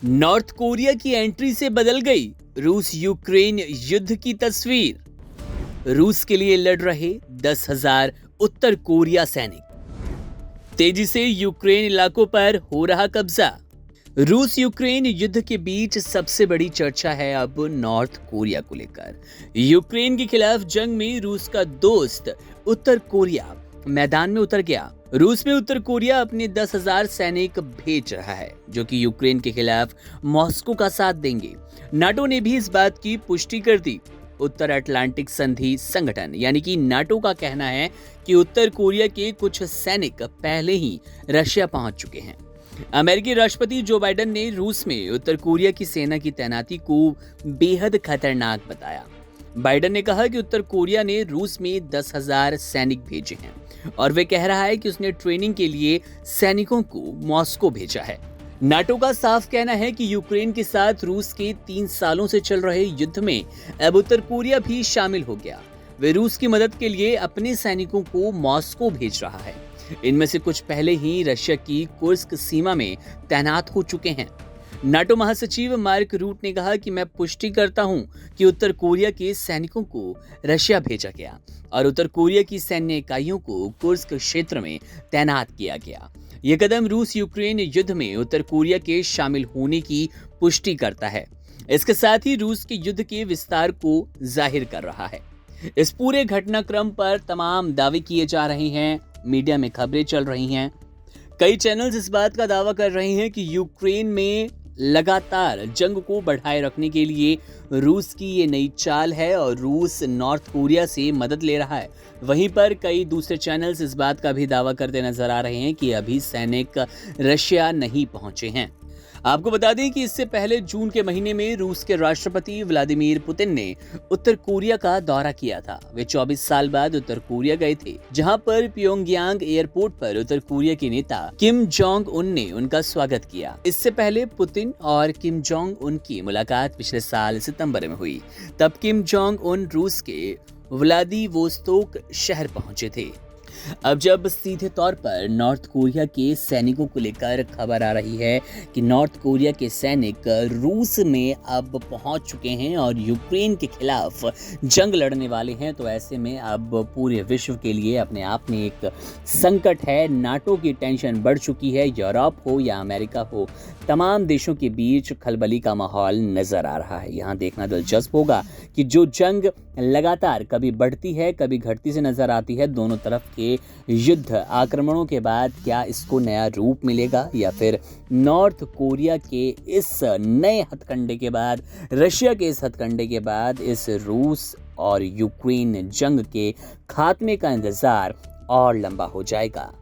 North Korea की entry से बदल गई रूस यूक्रेन युद्ध की तस्वीर। रूस के लिए लड़ रहे 10,000 उत्तर कोरिया सैनिक। तेजी से यूक्रेन इलाकों पर हो रहा कब्जा। रूस यूक्रेन युद्ध के बीच सबसे बड़ी चर्चा है अब नॉर्थ कोरिया को लेकर। यूक्रेन के खिलाफ जंग में रूस का दोस्त उत्तर कोरिया मैदान में उतर गया। रूस में उत्तर कोरिया अपने 10,000 सैनिक भेज रहा है जो कि यूक्रेन के खिलाफ मॉस्को का साथ देंगे। नाटो ने भी इस बात की पुष्टि कर दी। उत्तर अटलांटिक संधि संगठन यानी कि नाटो का कहना है कि उत्तर कोरिया के कुछ सैनिक पहले ही रशिया पहुंच चुके हैं। अमेरिकी राष्ट्रपति जो बाइडेन ने रूस में उत्तर कोरिया की सेना की तैनाती को बेहद खतरनाक बताया। बाइडेन ने कहा कि उत्तर कोरिया ने रूस में 10,000 सैनिक भेजे हैं और वे कह रहा है कि उसने ट्रेनिंग के लिए सैनिकों को मॉस्को भेजा है। नाटो का साफ कहना है कि यूक्रेन के साथ रूस के 3 सालों से चल रहे युद्ध में अब उत्तर कोरिया भी शामिल हो गया। वे रूस की मदद के लिए अपने सैनिकों को मॉस्को भेज रहा है। इनमें से कुछ पहले ही रशिया की कुर्स्क सीमा में तैनात हो चुके हैं। नाटो महासचिव मार्क रूट ने कहा कि मैं पुष्टि करता हूं कि उत्तर कोरिया के सैनिकों को रशिया भेजा गया और उत्तर कोरिया की सैन्य इकाइयों को कुर्स्क क्षेत्र में तैनात किया गया। यह कदम रूस यूक्रेन युद्ध में उत्तर कोरिया के शामिल होने की पुष्टि करता है। इसके साथ ही रूस के युद्ध के विस्तार को जाहिर कर रहा है। इस पूरे घटनाक्रम पर तमाम दावे किए जा रहे हैं, मीडिया में खबरें चल रही हैं। कई चैनल्स इस बात का दावा कर रहे हैं कि यूक्रेन में लगातार जंग को बढ़ाए रखने के लिए रूस की ये नई चाल है और रूस नॉर्थ कोरिया से मदद ले रहा है। वहीं पर कई दूसरे चैनल्स इस बात का भी दावा करते नजर आ रहे हैं कि अभी सैनिक रशिया नहीं पहुंचे हैं। आपको बता दें कि इससे पहले जून के महीने में रूस के राष्ट्रपति व्लादिमीर पुतिन ने उत्तर कोरिया का दौरा किया था। वे 24 साल बाद उत्तर कोरिया गए थे, जहां पर प्योंगयांग एयरपोर्ट पर उत्तर कोरिया के नेता किम जोंग उन ने उनका स्वागत किया। इससे पहले पुतिन और किम जोंग उन की मुलाकात पिछले साल सितंबर में हुई। तब किम जोंग उन रूस के व्लादिवोस्तोक शहर पहुंचे थे। अब जब सीधे तौर पर नॉर्थ कोरिया के सैनिकों को लेकर खबर आ रही है कि नॉर्थ कोरिया के सैनिक रूस में अब पहुंच चुके हैं और यूक्रेन के खिलाफ जंग लड़ने वाले हैं, तो ऐसे में अब पूरे विश्व के लिए अपने आप में एक संकट है। नाटो की टेंशन बढ़ चुकी है। यूरोप हो या अमेरिका हो, तमाम देशों के बीच खलबली का माहौल नजर आ रहा है। यहाँ देखना दिलचस्प होगा कि जो जंग लगातार कभी बढ़ती है कभी घटती से नजर आती है, दोनों तरफ के युद्ध आक्रमणों के बाद क्या इसको नया रूप मिलेगा या फिर नॉर्थ कोरिया के इस नए हथकंडे के बाद, रशिया के इस हथकंडे के बाद इस रूस और यूक्रेन जंग के खात्मे का इंतजार और लंबा हो जाएगा।